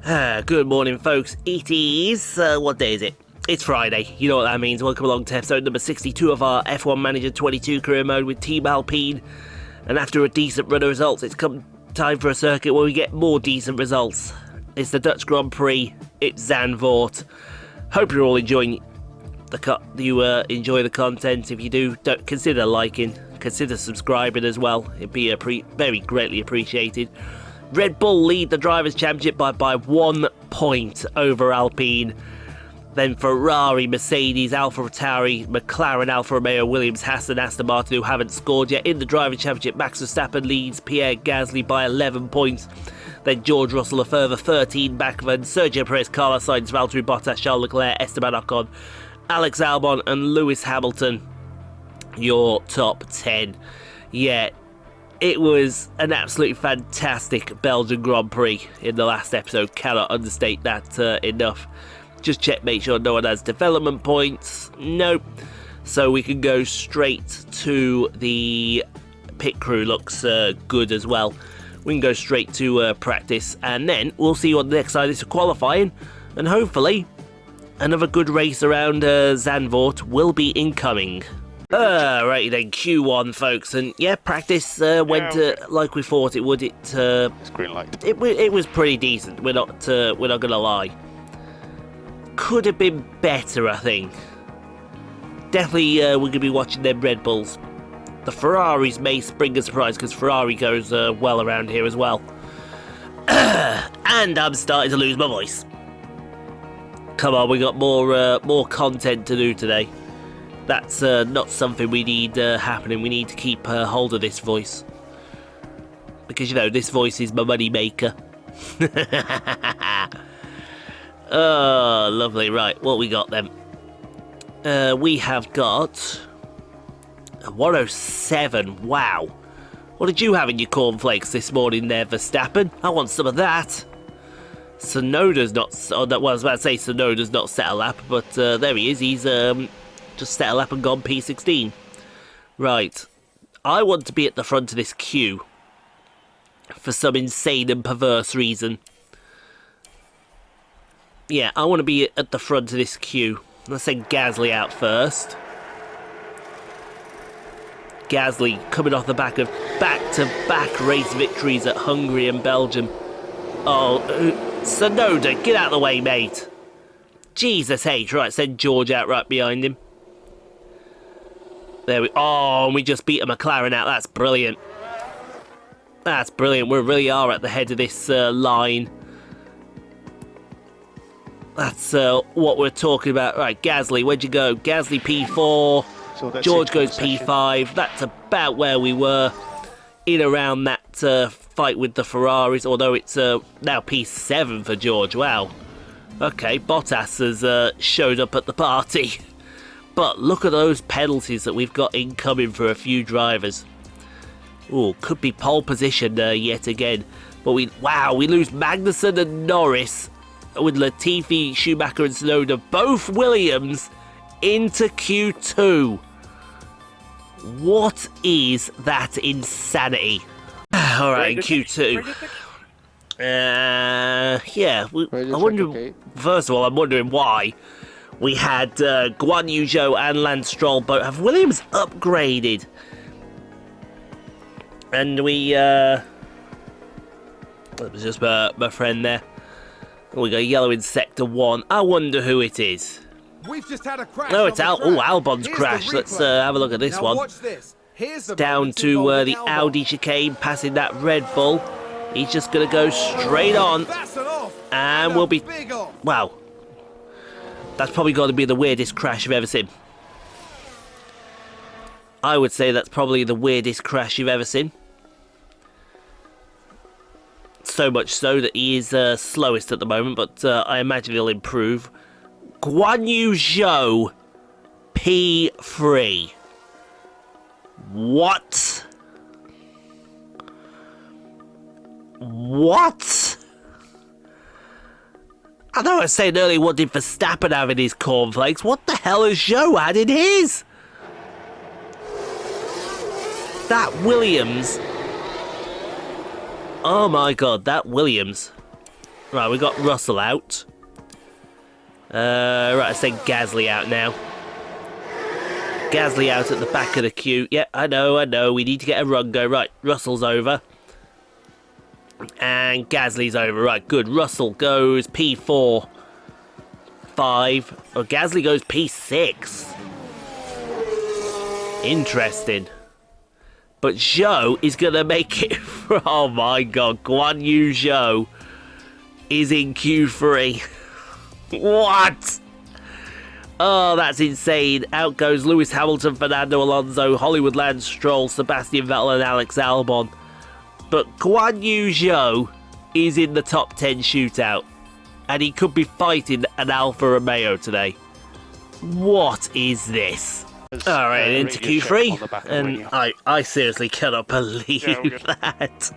Good morning, folks. It is, what day is it? It's Friday. You know what that means. Welcome along to episode number 62 of our F1 Manager 22 career mode with Team Alpine. And after a decent run of results, it's come time for a circuit where we get more decent results. It's the Dutch Grand Prix. It's Zandvoort. Hope you're all enjoying enjoy the content. If you do, don't consider liking, consider subscribing as well. It'd be very greatly appreciated. Red Bull lead the Drivers' Championship by 1 point over Alpine. Then Ferrari, Mercedes, AlphaTauri, McLaren, Alfa Romeo, Williams, Haas and Aston Martin, who haven't scored yet. In the Drivers' Championship, Max Verstappen leads Pierre Gasly by 11 points. Then George Russell a further 13 back, then Sergio Perez, Carlos Sainz, Valtteri Bottas, Charles Leclerc, Esteban Ocon, Alex Albon and Lewis Hamilton, your top 10. Yeah, it was an absolutely fantastic Belgian Grand Prix in the last episode. Cannot understate that enough. Just check, make sure no one has development points. Nope. So we can go straight to the pit crew. Looks good as well. We can go straight to practice, and then we'll see what the next side is for qualifying, and hopefully another good race around Zandvoort will be incoming. Right then, Q1, folks, and yeah, practice went like we thought it would. It's green light. It was pretty decent. We're not gonna lie. Could have been better, I think. Definitely, we're gonna be watching them Red Bulls. The Ferraris may spring a surprise because Ferrari goes well around here as well. And I'm starting to lose my voice. Come on, we got more content to do today. That's not something we need happening. We need to keep hold of this voice. Because, you know, this voice is my money maker. Oh, lovely. Right, what we got then? We have got a 107. Wow. What did you have in your cornflakes this morning there, Verstappen? I want some of that. Sonoda's not... Oh, well, I was about to say Sonoda's not set a lap, but there he is. He's just set a lap and gone P16. Right. I want to be at the front of this queue for some insane and perverse reason. Yeah, I want to be at the front of this queue. Let's send Gasly out first. Gasly coming off the back of back-to-back race victories at Hungary and Belgium. Oh, Sonoda, get out of the way, mate. Jesus H. Right, send George out right behind him. There we... Oh, and we just beat a McLaren out. That's brilliant. That's brilliant. We really are at the head of this line. That's what we're talking about. Right, Gasly, where'd you go? Gasly P4. George goes P5. That's about where we were in around that fight with the Ferraris, although it's now P7 for George. Wow. Okay, Bottas has showed up at the party. But look at those penalties that we've got incoming for a few drivers. Ooh, could be pole position yet again. But we lose Magnussen and Norris with Latifi, Schumacher and Tsunoda, both Williams, into Q2. What is that insanity? Alright, in Q2. Yeah, I wonder. First of all, I'm wondering why we had Guan Yu Zhou and Lance Stroll both. Have Williams upgraded? And we, that was just my friend there. We got yellow in sector 1. I wonder who it is. We've just had a crash. No, it's Albon's crash. Let's have a look at this now, one. Watch this. Here's the down to the Audi chicane, passing that Red Bull. He's just going to go straight on. And we'll be... Wow. That's probably got to be the weirdest crash you've ever seen. I would say that's probably the weirdest crash you've ever seen. So much so that he is slowest at the moment, but I imagine he'll improve. Guan Yu Zhou, P3. What? What? I know I was saying earlier, what did Verstappen have in his cornflakes? What the hell has Zhou had in his? That Williams... Oh my god, that Williams Right, we got Russell out. Right, I send Gasly out now. Gasly out at the back of the queue. Yeah, I know. We need to get a run go. Right, Russell's over. And Gasly's over. Right, good. Russell goes P4. 5. Oh, Gasly goes P6. Interesting. But Zhou is going to make it... Oh my god, Guan Yu Zhou is in Q3. What? Oh, that's insane. Out goes Lewis Hamilton, Fernando Alonso, Hollywood Lance Stroll, Sebastian Vettel and Alex Albon. But Guan Yu Zhou is in the top 10 shootout. And he could be fighting an Alfa Romeo today. What is this? Alright, into Q3. And I seriously cannot believe that.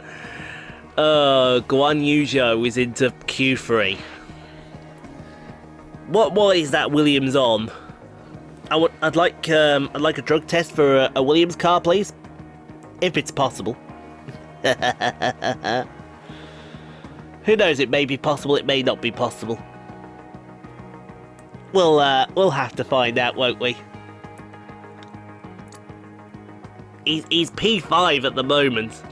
Guan Yu Zhou is into Q3. What is that Williams on? I'd like a drug test for a Williams car, please, if it's possible. Who knows? It may be possible. It may not be possible. We'll have to find out, won't we? He's P5 at the moment.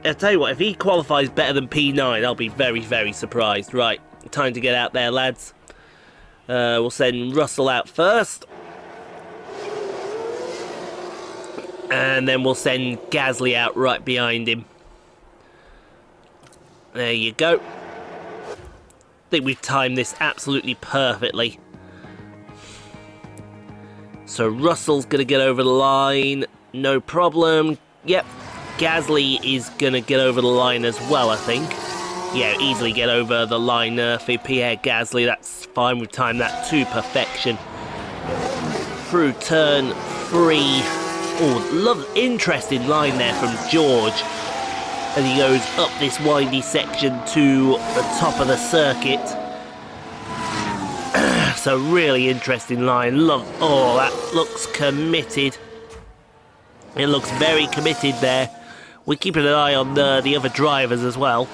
I'll tell you what. If he qualifies better than P9, I'll be very, very surprised. Right, time to get out there, lads. We'll send Russell out first. And then we'll send Gasly out right behind him. There you go. I think we've timed this absolutely perfectly. So Russell's going to get over the line. No problem. Yep. Gasly is going to get over the line as well, I think. Yeah, easily get over the line for Pierre Gasly. That's fine. We've timed that to perfection. Through turn 3. Oh, interesting line there from George. And he goes up this windy section to the top of the circuit. So really interesting line. Oh, that looks committed. It looks very committed there. We're keeping an eye on the other drivers as well.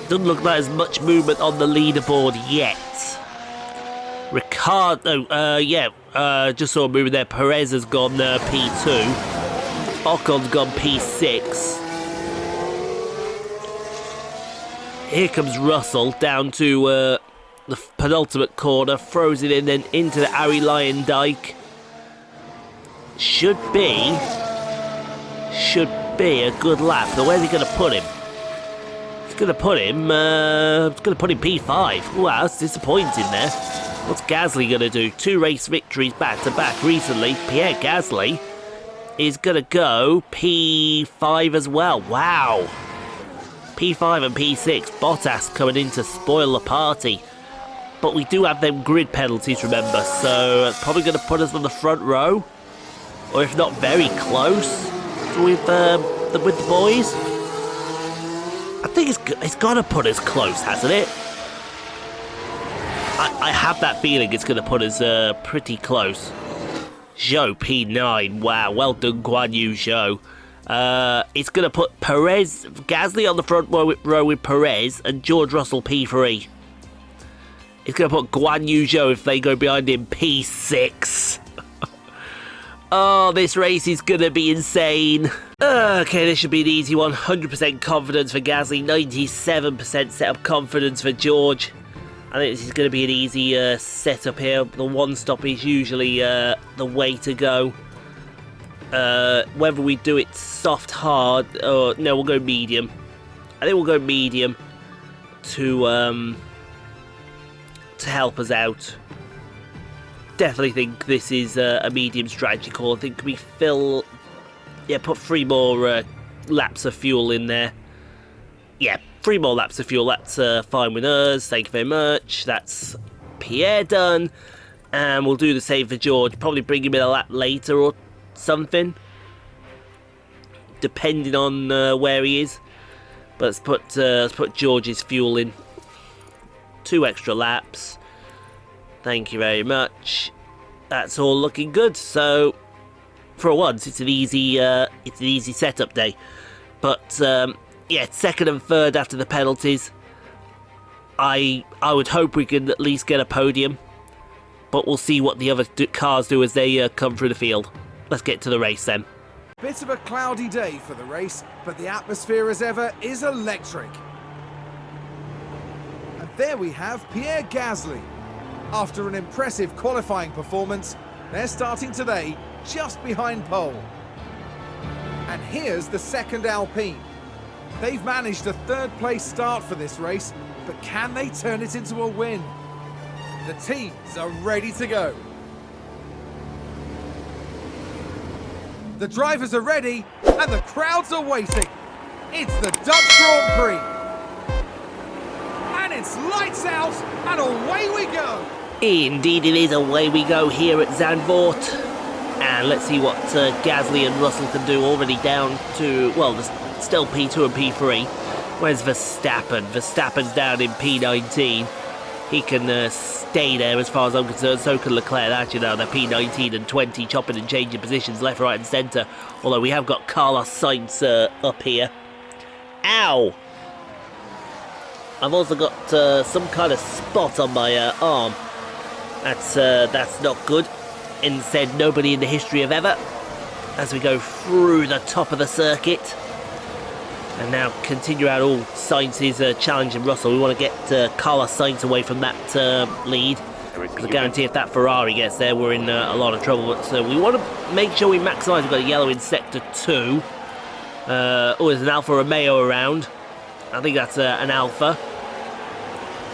Doesn't look like there's much movement on the leaderboard yet. Just saw a movement there. Perez has gone P2. Ocon's gone P6. Here comes Russell down to the penultimate corner, throws it in, then into the Ari Lion Dyke. Should be a good lap. But where's he going to put him? He's going to put him P5. Wow, that's disappointing there. What's Gasly going to do? 2 race victories back to back recently. Pierre Gasly is going to go P5 as well. Wow. P5 and P6. Bottas coming in to spoil the party. But we do have them grid penalties, remember. So it's probably going to put us on the front row. Or if not, very close with the boys. I think it's got to put us close, hasn't it? I have that feeling it's going to put us pretty close. Zhou P9. Wow, well done, Guan Yu Zhou. It's going to put Gasly on the front row with Perez and George Russell P3. It's going to put Guan Yu Zhou, if they go behind him, P6. Oh, this race is going to be insane. Okay, this should be an easy one. 100% confidence for Gasly, 97% setup confidence for George. I think this is going to be an easy setup here. The one stop is usually the way to go. Whether we do it soft, hard, or no, we'll go medium. I think we'll go medium to help us out. Definitely think this is a medium strategy call. I think we put 3 more laps of fuel in there. Yeah, 3 more laps of fuel. That's fine with us. Thank you very much. That's Pierre done. And we'll do the same for George. Probably bring him in a lap later or something, depending on where he is. But let's put George's fuel in. 2 extra laps. Thank you very much. That's all looking good. So, for once, it's an easy setup day. But Yeah, second and third after the penalties. I would hope we can at least get a podium, but we'll see what the other cars do as they come through the field. Let's get to the race then. Bit of a cloudy day for the race, but the atmosphere as ever is electric. And there we have Pierre Gasly. After an impressive qualifying performance, they're starting today just behind pole. And here's the second Alpine. They've managed a third-place start for this race, but can they turn it into a win? The teams are ready to go. The drivers are ready, and the crowds are waiting. It's the Dutch Grand Prix. And it's lights out, and away we go. Indeed it is, away we go here at Zandvoort. And let's see what Gasly and Russell can do, already down to, well, there's still P2 and P3. Where's Verstappen? Verstappen's down in P19. He can stay there as far as I'm concerned, so can Leclerc. Actually, now they're P19 and 20, chopping and changing positions left, right and centre. Although we have got Carlos Sainz up here. Ow! I've also got some kind of spot on my arm. That's not good. Instead, nobody in the history of ever. As we go through the top of the circuit. And now continue out all Sainz's challenging Russell. We want to get Carlos Sainz away from that lead. Because I guarantee if that Ferrari gets there, we're in a lot of trouble. But we want to make sure we maximise. We've got a yellow in sector 2. Oh, there's an Alfa Romeo around. I think that's an Alfa.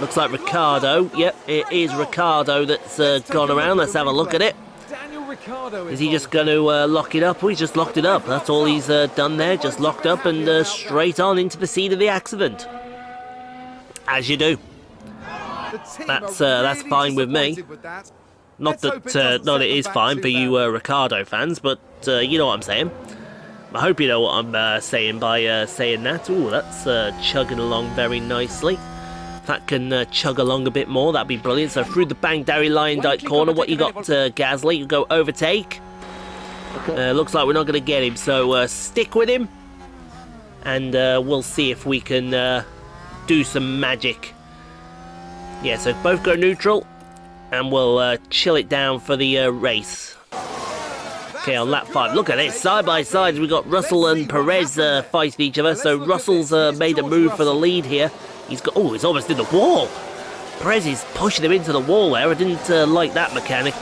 Looks like Ricardo. Yep, it is Ricardo that's gone around. Let's have a look at it. Is he just going to lock it up? Well, he's just locked it up. That's all he's done there. Just locked up and straight on into the scene of the accident. As you do. That's fine with me. Not that it is fine for you Ricardo fans, but you know what I'm saying. I hope you know what I'm saying by saying that. Ooh, that's chugging along very nicely. If that can chug along a bit more, that'd be brilliant. So through the Bangdari Lyondike corner, what you got, Gasly? You go overtake. Okay. Looks like we're not going to get him, so stick with him. And we'll see if we can do some magic. Yeah, so both go neutral, and we'll chill it down for the race. Okay, on lap 5. Look at this, side by side, we've got Russell and Perez fighting each other. So Russell's made a move for the lead here. He's got, oh, he's almost in the wall. Perez is pushing him into the wall there. I didn't like that mechanic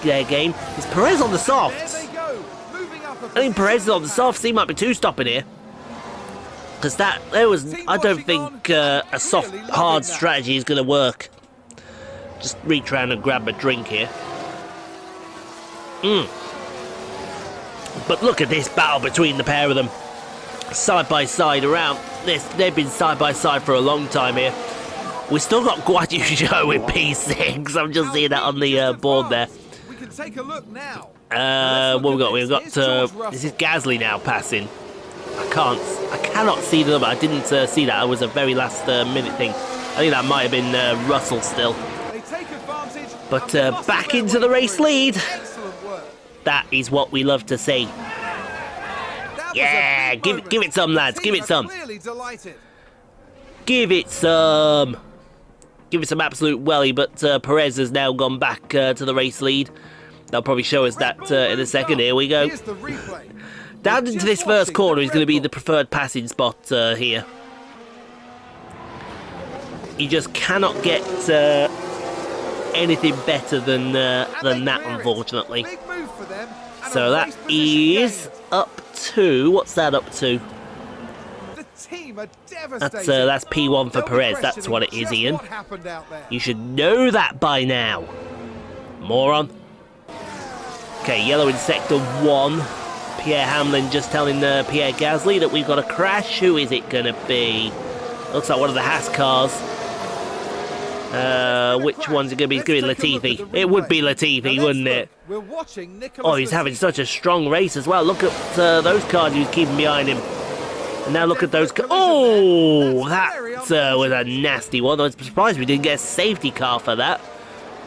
game. Is Perez on the softs? I think Perez is on the softs. He might be two-stopping here. Because I don't think a soft, hard strategy is going to work. Just reach around and grab a drink here. But look at this battle between the pair of them. Side by side around this. They've been side by side for a long time here. We still got Guan Yu Zhou in P6. I'm just seeing that on the board there. We can take a look now. What we got? We've got this is Gasly now passing. I cannot see the number. I didn't see that. It was a very last minute thing. I think that might have been Russell still. But back into the race lead. That is what we love to see. Yeah, give it some, lads. Give it some. Give it some. Give it some absolute welly. But Perez has now gone back to the race lead. They'll probably show us that in a second. Here we go. Down into this first corner is going to be the preferred passing spot here. You just cannot get anything better than that, unfortunately. So that is up to... What's that up to? That's P1 for Perez. That's what it is, Ian. You should know that by now. Moron. Okay, yellow in sector 1. Pierre Hamlin just telling Pierre Gasly that we've got a crash. Who is it going to be? Looks like one of the Haas cars. Which one's it going to be? It's going to be Latifi. It would be Latifi, wouldn't it? Oh, he's having such a strong race as well. Look at those cars he was keeping behind him. And now look at those cars. Oh, that was a nasty one. I'm surprised we didn't get a safety car for that.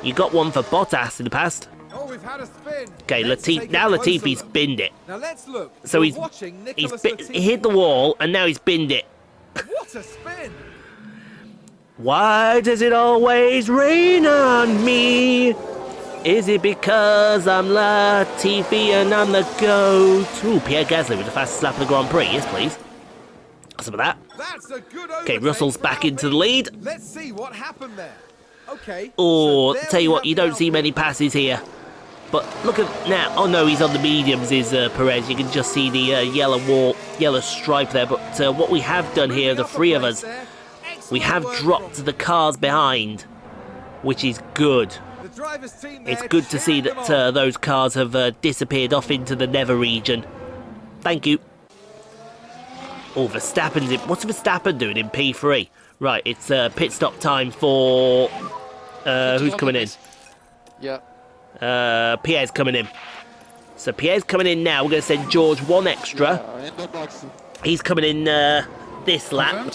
You got one for Bottas in the past. we've had a spin. Okay, Let's take a now closer Latifi's look. binned it. Now let's look. So We're watching Nicholas Latifi. he hit the wall, and now he's binned it. What a spin! Why does it always rain on me? Is it because I'm Latifi and I'm the GOAT? Ooh, Pierre Gasly with the fastest lap of the Grand Prix. Yes, please. Some of that. That's a good Okay, Russell's back into the lead. Let's see what happened there. Okay. Oh, so there tell you we what, have you the don't see Alpine. many passes here. But look at now. Oh no, he's on the mediums, is Perez. You can just see the yellow stripe there. But what we have done here, the three of us, we have dropped the cars behind, which is good. The driver's team It's there good to see cheering that them on. those cars have disappeared off into the nether region. Thank you. Oh, Verstappen's in. What's Verstappen doing in P3? Right, it's pit stop time for... who's coming in? Yeah. Pierre's coming in. So Pierre's coming in now. We're going to send George one extra. He's coming in this lap.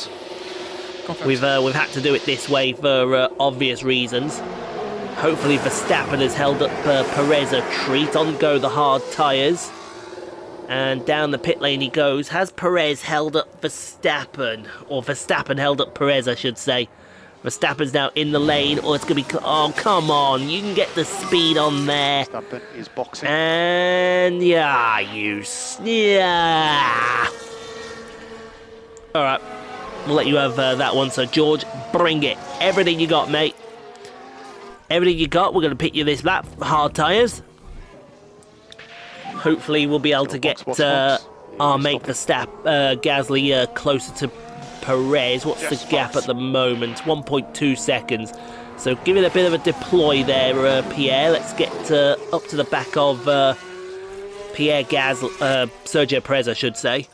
Confirmed. We've had to do it this way for obvious reasons. Hopefully Verstappen has held up Perez a treat. On go the hard tyres. And down the pit lane he goes. Has Perez held up Verstappen? Or Verstappen held up Perez, I should say. Verstappen's now in the lane. Or it's going to be... Oh, come on. You can get the speed on there. Verstappen is boxing. And... Yeah. Alright. We'll let you have that one. So, George, bring it. Everything you got, mate. Everything you got. We're going to pick you this lap. Hard tyres. Hopefully we'll be able to get our mate Verstappen, Gasly closer to Perez. What's the gap at the moment? 1.2 seconds. So give it a bit of a deploy there, Pierre. Let's get up to the back of Pierre Gasly, Sergio Perez, I should say.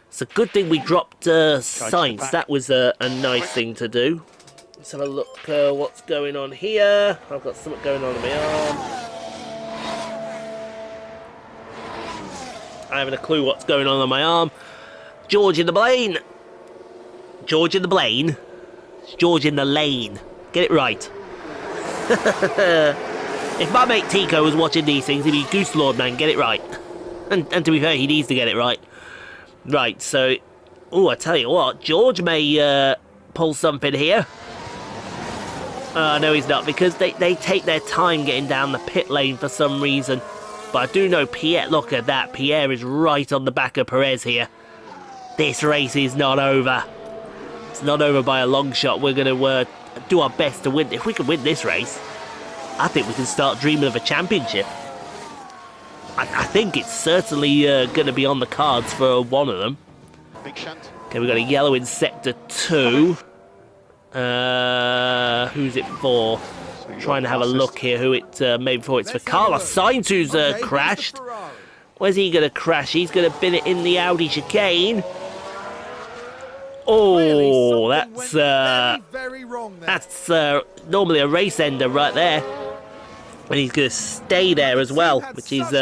It's a good thing we dropped Sainz. That was a nice thing to do. Let's have a look what's going on here. I've got something going on in my arm. I haven't a clue what's going on my arm. George in the lane. George in the lane. George in the lane. Get it right. If my mate Tico was watching these things, he'd be Goose Lord, man. Get it right. And to be fair, he needs to get it right. Right, so... Oh, I tell you what. George may pull something here. No, he's not. Because they take their time getting down the pit lane for some reason. But I do know Pierre, look at that, Pierre is right on the back of Perez here. This race is not over. It's not over by a long shot. We're going to do our best to win. If we can win this race, I think we can start dreaming of a championship. I think it's certainly going to be on the cards for one of them. Big shunt. Okay, we've got a yellow in sector 2. Who's it for? Trying to have a look here who it made before. It's for Carlos Sainz, who's crashed. Where's he going to crash? He's going to bin it in the Audi chicane. Oh, that's normally a race ender right there. And he's going to stay there as well, which is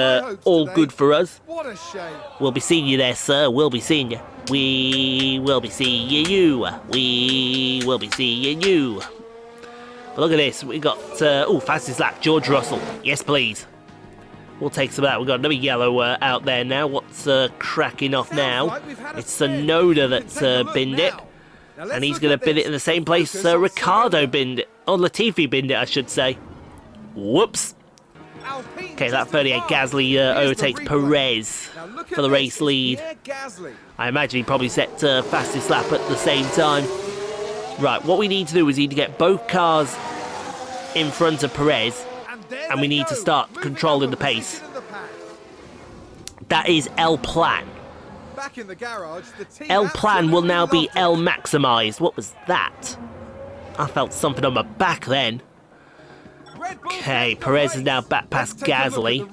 all good for us. What a shame. We'll be seeing you there, sir. We'll be seeing you. We will be seeing you. We will be seeing you. But look at this, we got, fastest lap, George Russell. Yes, please. We'll take some of that. We've got another yellow out there now. What's cracking off now? It's Sonoda that's binned it. And he's going to bin it in the same place Ricciardo binned it. Or Latifi binned it, I should say. Whoops. Okay, that 38 Gasly overtakes Perez for the race lead. I imagine he probably set fastest lap at the same time. Right, what we need to do is we need to get both cars in front of Perez, and we need to start controlling the pace. That is El Plan. El Plan will now be El Maximized. What was that? I felt something on my back then. Okay, Perez is now back past Gasly.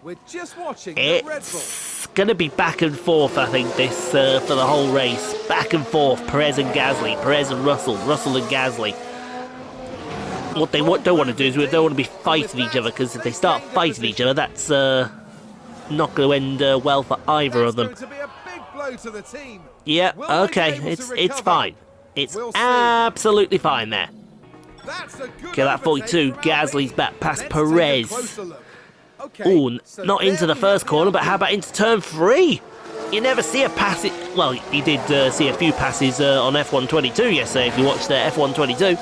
It's going to be back and forth, I think, this for the whole race. Back and forth, Perez and Gasly, Perez and Russell, Russell and Gasly. What they don't want to do is they don't want to be fighting each other, because if they start fighting each other, that's not going to end well for either of them. Yeah, okay, it's fine. It's absolutely fine there. That's a good Okay, that 42. overtake from Gasly's Alpine. back past Let's take a Perez. closer look. Okay, Ooh, so not there into the we first have corner, but Alpine. how about into turn 3? You never see a pass. Well, you did see a few passes on F122 yesterday if you watched the F122.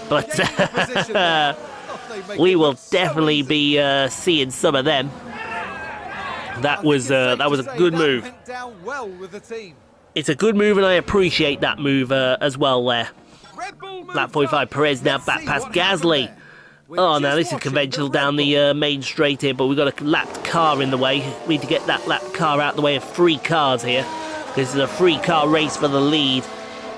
But Gaining the position there. Oh, they make we it will look so definitely easy. be seeing some of them. I That think was it's safe a to say good that move. went down well with the team. It's a good move, and I appreciate that move as well there. Red Bull moved Lap 45, up. Perez now Let's back see past what happened Gasly. there. We're Oh, now just this is watching conventional the Red down Bull. the main straight here, but we've got a lapped car in the way. We need to get that lapped car out the way of 3 cars here. This is a 3-car race for the lead.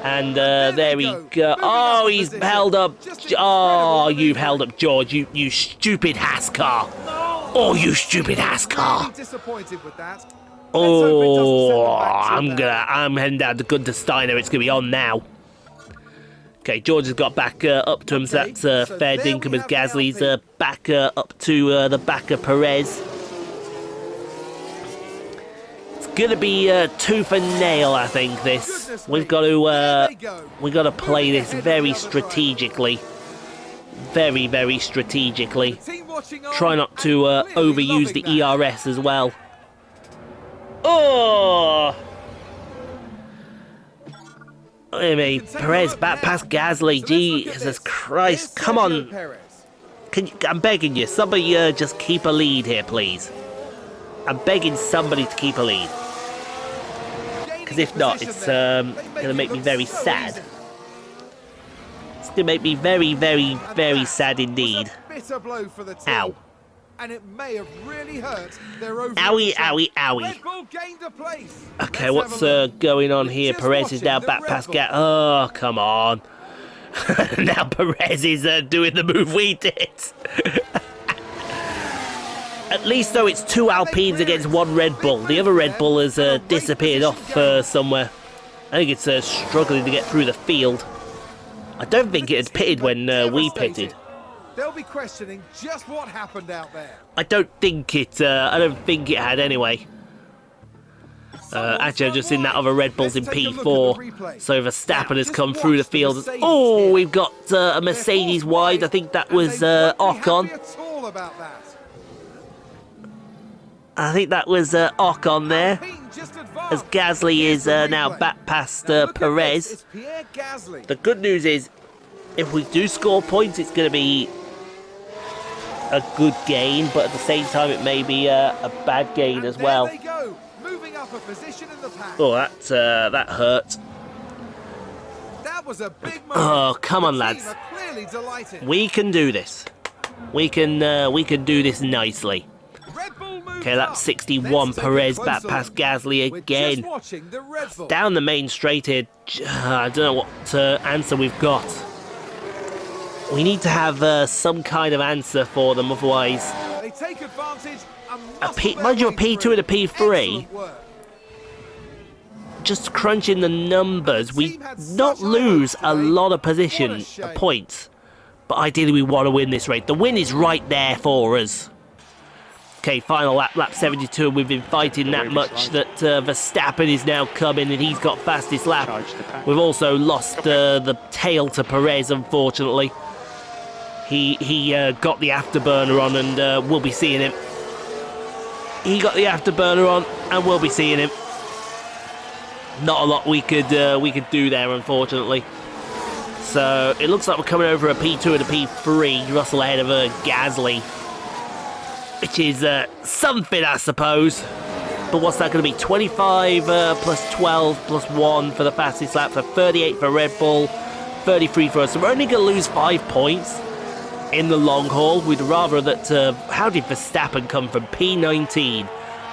And there we go. Moving Oh, up the he's position. held up. Just Oh, incredible you've manoeuvring. held up, George. You stupid Haas car. Oh, you stupid Haas car. Really disappointed with that. Oh, I'm heading down to Gunter Steiner. It's gonna be on now. Okay, George has got back up to him, so Okay, that's so fair there dinkum we as have the Gasly's Alpine. back up to the back of Perez. It's gonna be tooth and nail, I think. This Goodness we've me. got There to they go. we've got to play Moving this ahead of very the other driver. strategically, very strategically. Team watching on Try not and to clearly overuse the loving that. ERS as well. Oh! I mean, Can take a Perez look back now. past Gasly. So let's look at Jesus this. Christ! Here's Come Sergio on, Perez. I'm begging you. Somebody just keep a lead here, please. I'm begging somebody to keep a lead. Because if not, Position it's there. They going to it make me look very so sad. easy. It's going to make me very And that sad was indeed. a bitter blow for the team. Ow. And it may have really hurt their overall Owie, shot. owie, owie. Red Bull gained a place. Okay, Let's what's have a look. going on We're here? just Perez is watching now the back Red past Bull. Gas. Oh, come on. Now Perez is doing the move we did. At least, though, it's 2 Alpines against 1 Red Bull. The other Red Bull has disappeared off somewhere. I think it's struggling to get through the field. I don't think it had pitted when we pitted. They'll be questioning just what happened out there. I don't think it had anyway. Actually, I've just seen that other Red Bull's in Let's take a look at the P4. replay. So Verstappen Now, has just come through the watch the field. Mercedes Oh, here. we've got a Mercedes They're wide. I fourth think that and was they won't be Ocon. happy at all about that. I think that was Ocon there. Alpine just As advanced. Gasly Here's is the now replay. back past Now look at this. Perez. It's Pierre Gasly. The good news is, if we do score points, it's going to be a good gain, but at the same time, it may be a bad gain And as well. There they go, moving up a position in the pack. Oh, that hurt. That was a big move. Oh, come on, The team lads. are clearly delighted. We can do this. We can do this nicely. Red Bull moves Okay, up. that's 61. Let's take a Perez closer back past look. Gasly We're again. just watching the Red Bull. Down the main straight here. I don't know what answer we've got. We need to have some kind of answer for them, otherwise. They take advantage and A muscle P, their mind you, a way P2 through. and a P3. Excellent work. Just crunching the numbers, we team had not such a lose hope a today. lot of What a position shame. points, but ideally we want to win this race. The win is right there for us. Okay, final lap 72, and we've been fighting that much that Verstappen is now coming, and he's got fastest lap. Charge the pack. We've also lost the tail to Perez, unfortunately. He got the afterburner on, and we'll be seeing him. He got the afterburner on, and we'll be seeing him. Not a lot we could do there, unfortunately. So it looks like we're coming over a P2 and a P3. Russell ahead of Gasly, which is something, I suppose. But what's that going to be? 25 plus 12 plus 1 for the fastest lap. So 38 for Red Bull, 33 for us. So we're only going to lose 5 points in the long haul. We'd rather that... how did Verstappen come from P19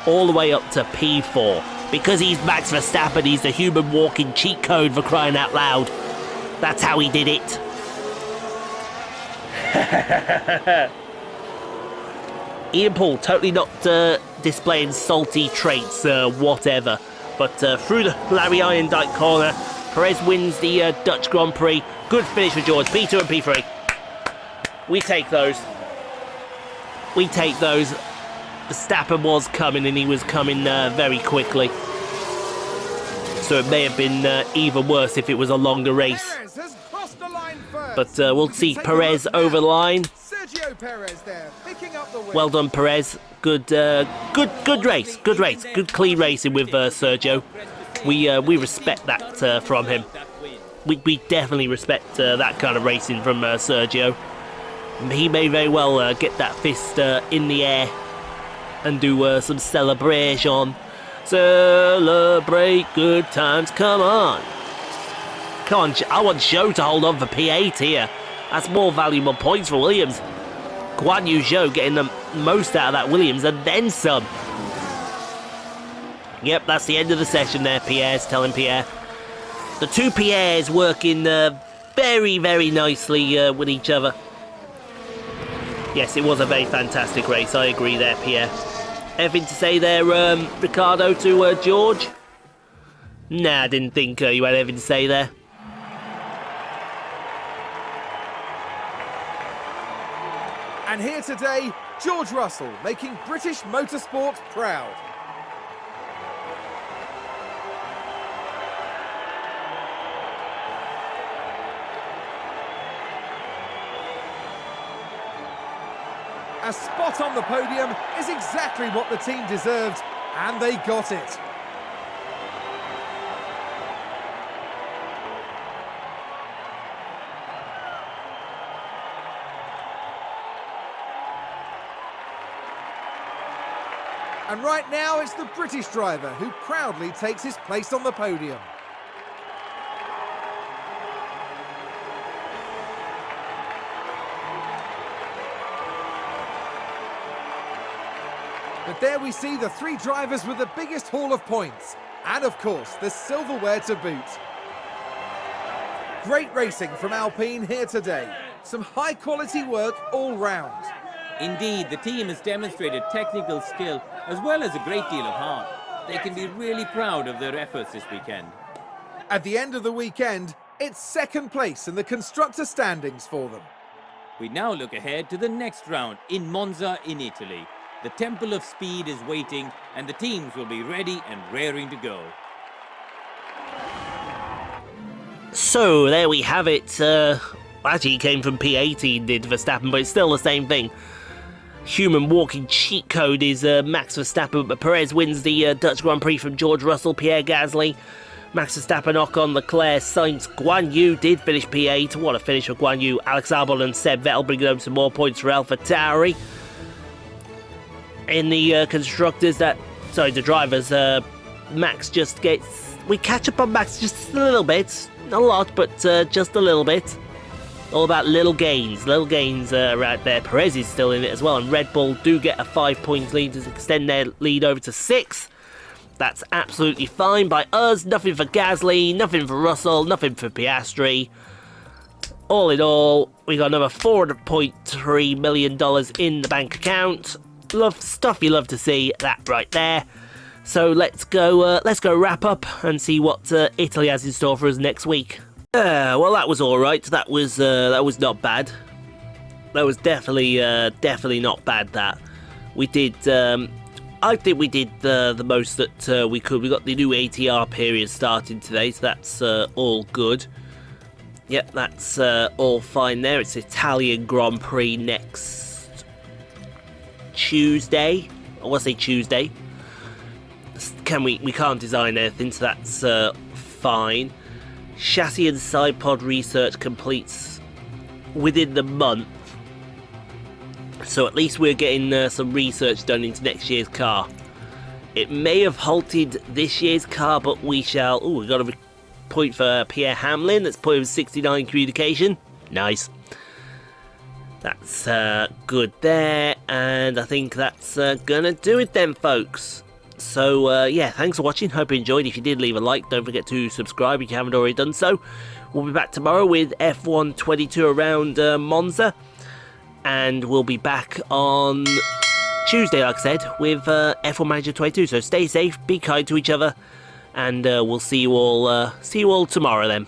all the way up to P4? Because he's Max Verstappen, he's the human walking cheat code, for crying out loud. That's how he did it. Ian Paul totally not displaying salty traits, whatever. But through the Larry Irondike corner, Perez wins the Dutch Grand Prix. Good finish for George. P2 and P3. We take those. We take those. Verstappen was coming, and he was coming very quickly. So it may have been even worse if it was a longer race. Perez has crossed the line first. But we'll see Take a Perez look now. over the line. Sergio Perez there, picking up the win. Well done, Perez. Good race. Good race. Good clean racing with Sergio. We respect that from him. We definitely respect that kind of racing from Sergio. He may very well get that fist in the air and do some celebration. Celebrate good times. Come on. Come on, I want Zhou to hold on for P8 here. That's more valuable points for Williams. Guan Yu Zhou getting the most out of that Williams and then some. Yep, that's the end of the session there, Pierre's telling Pierre. The two Pierres working very, very nicely with each other. Yes, it was a very fantastic race. I agree there, Pierre. Anything to say there, Ricardo, to George? Nah, I didn't think you had anything to say there. And here today, George Russell making British motorsport proud. A spot on the podium is exactly what the team deserved, and they got it. And right now, it's the British driver who proudly takes his place on the podium. But there we see the three drivers with the biggest haul of points. And of course, the silverware to boot. Great racing from Alpine here today. Some high quality work all round. Indeed, the team has demonstrated technical skill as well as a great deal of heart. They can be really proud of their efforts this weekend. At the end of the weekend, it's second place in the constructor standings for them. We now look ahead to the next round in Monza in Italy. The Temple of Speed is waiting and the teams will be ready and raring to go. So, there we have it. Actually, he came from P18, did Verstappen, but it's still the same thing. Human walking cheat code is Max Verstappen, but Perez wins the Dutch Grand Prix from George Russell, Pierre Gasly. Max Verstappen, Ocon, Leclerc, Sainz, Guan Yu did finish P8. What a finish for Guan Yu. Alex Albon and Seb Vettel bringing home some more points for AlphaTauri. In the constructors, the drivers, Max just gets... We catch up on Max just a little bit. Not a lot, but just a little bit. All about little gains right there. Perez is still in it as well, and Red Bull do get a 5 points lead to extend their lead over to 6. That's absolutely fine by us. Nothing for Gasly, nothing for Russell, nothing for Piastri. All in all, we got another $400.3 million in the bank account. Stuff you love to see, that right there. So let's go wrap up and see what Italy has in store for us next week. Well, that was all right. That was not bad. That was definitely not bad. That we did. I think we did the most that we could. We got the new ATR period starting today, so that's all good. Yep, that's all fine there. It's Italian Grand Prix next Tuesday. I want to say Tuesday. We can't design anything, so that's fine. Chassis and side pod research completes within the month, so at least we're getting some research done into next year's car. It may have halted this year's car, but we shall... Oh, we got a point for Pierre Hamlin. That's point of 69 communication. Nice. That's good there, and I think that's gonna do it then, folks. So, yeah, thanks for watching. Hope you enjoyed. If you did, leave a like. Don't forget to subscribe if you haven't already done so. We'll be back tomorrow with F1 22 around Monza. And we'll be back on Tuesday, like I said, with F1 Manager 22. So stay safe, be kind to each other. And we'll see you all tomorrow then.